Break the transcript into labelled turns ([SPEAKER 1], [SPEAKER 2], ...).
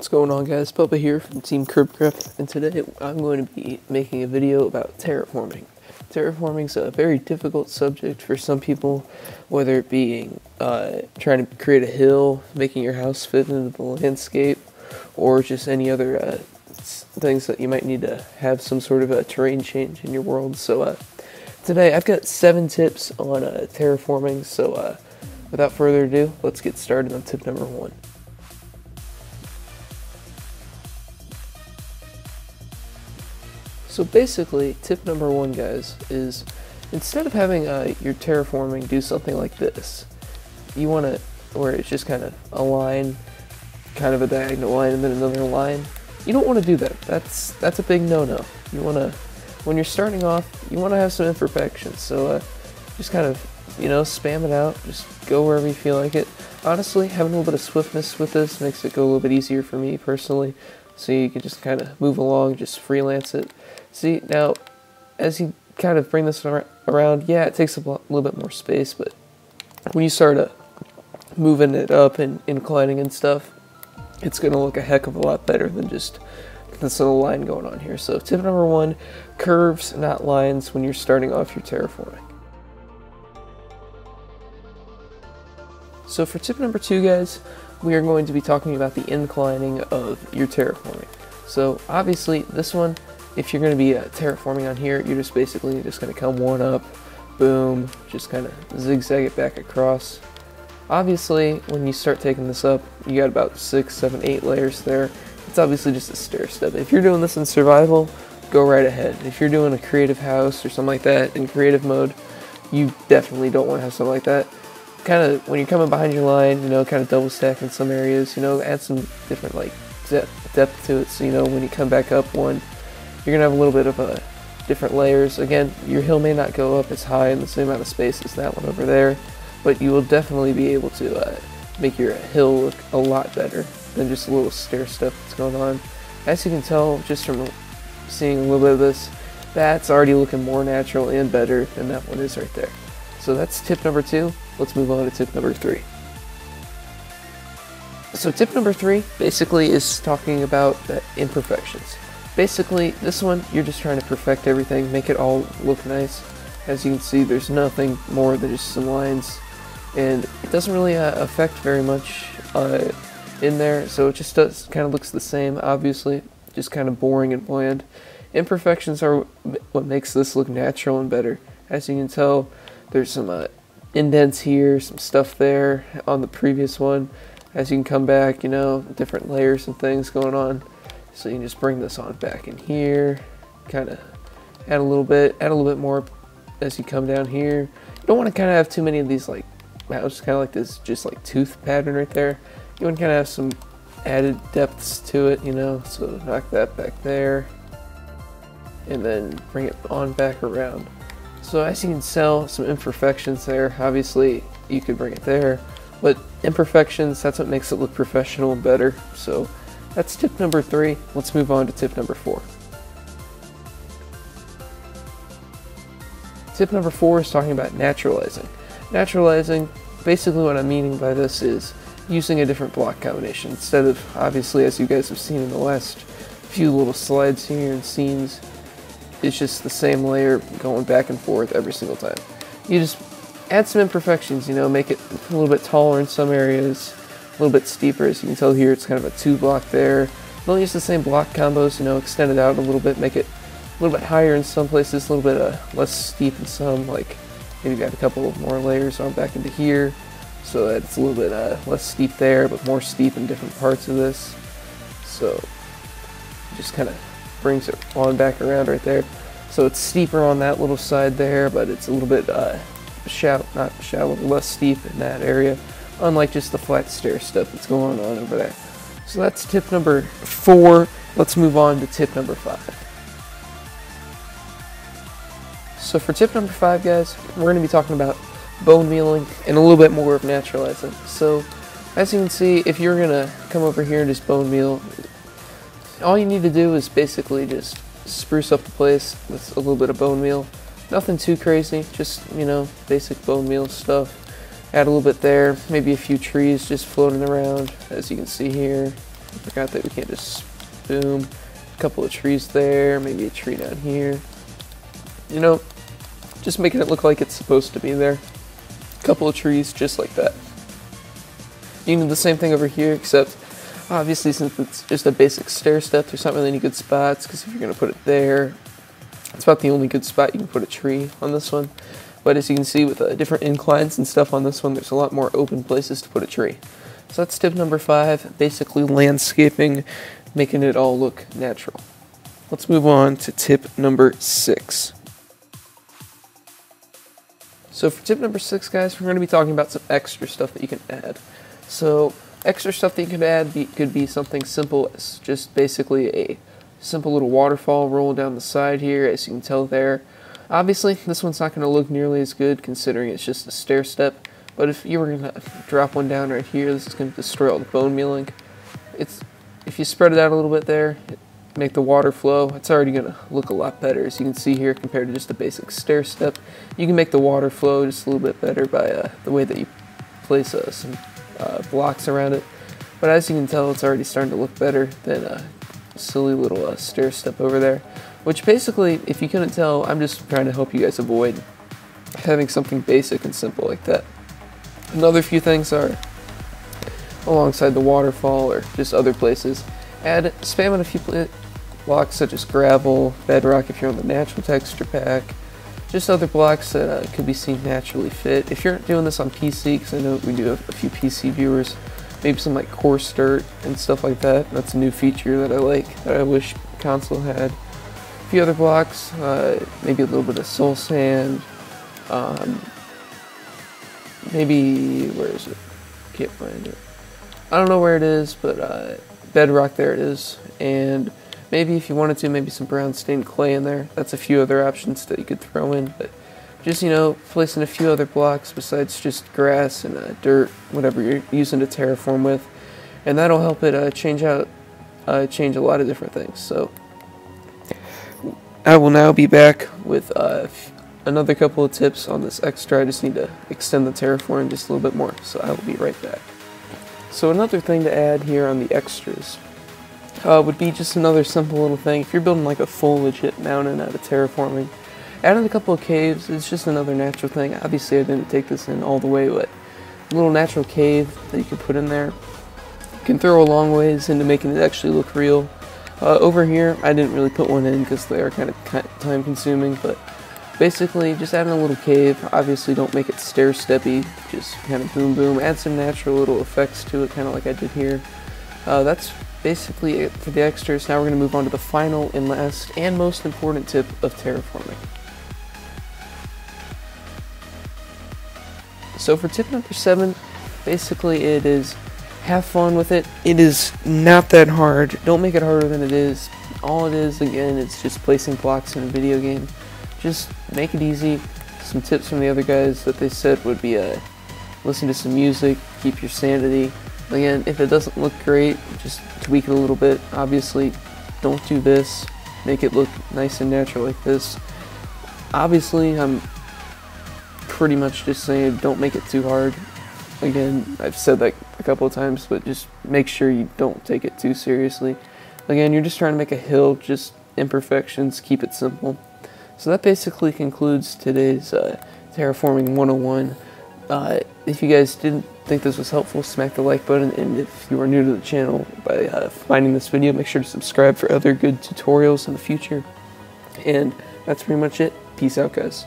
[SPEAKER 1] What's going on, guys? Bubba here from Team Cribcraft, and today I'm going to be making a video about terraforming. Terraforming is a very difficult subject for some people, whether it being trying to create a hill, making your house fit into the landscape, or just any other things that you might need to have some sort of a terrain change in your world. So today I've got 7 tips on terraforming, so without further ado, let's get started on tip number 1. So basically, tip number 1, guys, is instead of having your terraforming do something like this, you want to, where it's just kind of a line, kind of a diagonal line and then another line. You don't want to do that. That's a big no-no. You want to, when you're starting off, you want to have some imperfections. So just kind of, spam it out. Just go wherever you feel like it. Honestly, having a little bit of swiftness with this makes it go a little bit easier for me personally. So you can just kind of move along, just freelance it. See, now, as you kind of bring this around, yeah, it takes a little bit more space, but when you start moving it up and inclining and stuff, it's going to look a heck of a lot better than just this little line going on here. So tip number 1, curves, not lines, when you're starting off your terraforming. So for tip number 2, guys, we are going to be talking about the inclining of your terraforming. So obviously, this one, if you're going to be terraforming on here, you're just basically just going to come one up, boom, just kind of zigzag it back across. Obviously, when you start taking this up, you got about 6, 7, 8 layers there. It's obviously just a stair step. If you're doing this in survival, go right ahead. If you're doing a creative house or something like that in creative mode, you definitely don't want to have something like that. Kind of, when you're coming behind your line, kind of double stack in some areas, add some different like depth to it, so when you come back up one, you're gonna have a little bit of different layers. Again, your hill may not go up as high in the same amount of space as that one over there, but you will definitely be able to make your hill look a lot better than just a little stair step that's going on. As you can tell, just from seeing a little bit of this, that's already looking more natural and better than that one is right there. So that's tip number 2. Let's move on to tip number 3. So tip number 3 basically is talking about the imperfections. Basically, this one, you're just trying to perfect everything, make it all look nice. As you can see, there's nothing more than just some lines, and it doesn't really affect very much in there, so it just kind of looks the same, obviously, just kind of boring and bland. Imperfections are what makes this look natural and better. As you can tell, there's some indents here, some stuff there on the previous one. As you can come back, different layers and things going on. So you can just bring this on back in here, kind of add a little bit more as you come down here. You don't want to kind of have too many of these like, just kind of like this, just like tooth pattern right there. You want to kind of have some added depths to it, so knock that back there, and then bring it on back around. So as you can tell, some imperfections there. Obviously, you could bring it there, but imperfections, that's what makes it look professional and better. So that's tip number 3. Let's move on to tip number 4. Tip number 4 is talking about naturalizing. Naturalizing, basically what I'm meaning by this is using a different block combination. Instead of, obviously, as you guys have seen in the last few little slides here and scenes, it's just the same layer going back and forth every single time. You just add some imperfections, make it a little bit taller in some areas, a little bit steeper. As you can tell here, it's kind of a 2 block there. Don't use the same block combos, extend it out a little bit, make it a little bit higher in some places, a little bit less steep in some, like maybe add a couple more layers on back into here, so that it's a little bit less steep there, but more steep in different parts of this. So just kind of brings it on back around right there. So it's steeper on that little side there, but it's a little bit not shallow, less steep in that area, unlike just the flat stair step that's going on over there. So that's tip number 4. Let's move on to tip number 5. So for tip number 5, guys, we're going to be talking about bone mealing and a little bit more of naturalizing. So as you can see, if you're going to come over here and just bone meal, all you need to do is basically just spruce up the place with a little bit of bone meal. Nothing too crazy, just, basic bone meal stuff. Add a little bit there, maybe a few trees just floating around, as you can see here. Forgot that we can't just boom. A couple of trees there, maybe a tree down here. You know, just making it look like it's supposed to be there. A couple of trees, just like that. You can do the same thing over here, except obviously since it's just a basic stair step, there's not really any good spots, because if you're going to put it there, it's about the only good spot you can put a tree on this one. But as you can see with different inclines and stuff on this one, there's a lot more open places to put a tree. So that's tip number 5, basically landscaping, making it all look natural. Let's move on to tip number 6. So for tip number 6, guys, we're going to be talking about some extra stuff that you can add. So extra stuff that you can add could be something simple as just basically a simple little waterfall rolling down the side here, as you can tell there. Obviously, this one's not going to look nearly as good considering it's just a stair step, but if you were going to drop one down right here, this is going to destroy all the bone mealing. If you spread it out a little bit there, make the water flow, it's already going to look a lot better. As you can see here, compared to just a basic stair step, you can make the water flow just a little bit better by the way that you place some blocks around it. But as you can tell, it's already starting to look better than a silly little stair step over there. Which basically, if you couldn't tell, I'm just trying to help you guys avoid having something basic and simple like that. Another few things are, alongside the waterfall or just other places, spam in a few blocks such as gravel, bedrock if you're on the natural texture pack, just other blocks that could be seen naturally fit. If you're doing this on PC, because I know we do have a few PC viewers, maybe some like coarse dirt and stuff like that. That's a new feature that I like, that I wish console had. A few other blocks, maybe a little bit of soul sand, maybe, where is it? Can't find it. I don't know where it is, but bedrock, there it is. And maybe if you wanted to, maybe some brown stained clay in there. That's a few other options that you could throw in, but just, you know, placing a few other blocks besides just grass and dirt, whatever you're using to terraform with, and that'll help it change a lot of different things. So I will now be back with another couple of tips on this extra. I just need to extend the terraform just a little bit more, so I will be right back. So another thing to add here on the extras would be just another simple little thing. If you're building like a full legit mountain out of terraforming, adding a couple of caves is just another natural thing. Obviously I didn't take this in all the way, but a little natural cave that you can put in there can throw a long ways into making it actually look real. Over here, I didn't really put one in because they are kind of time consuming, but basically just adding a little cave. Obviously don't make it stair steppy, just kind of boom boom. Add some natural little effects to it, kind of like I did here. That's basically it for the extras. Now we're going to move on to the final and last and most important tip of terraforming. So for tip number 7, basically it is have fun with it. It is not that hard. Don't make it harder than it is. All it is, again, it's just placing blocks in a video game. Just make it easy. Some tips from the other guys that they said would be listen to some music, keep your sanity. Again, if it doesn't look great, just tweak it a little bit. Obviously, don't do this. Make it look nice and natural like this. Obviously, I'm pretty much just saying don't make it too hard. Again, I've said that a couple of times, but just make sure you don't take it too seriously. Again, you're just trying to make a hill, just imperfections, keep it simple. So that basically concludes today's Terraforming 101. If you guys didn't think this was helpful, smack the like button, and if you are new to the channel by finding this video, make sure to subscribe for other good tutorials in the future. And that's pretty much it. Peace out, guys.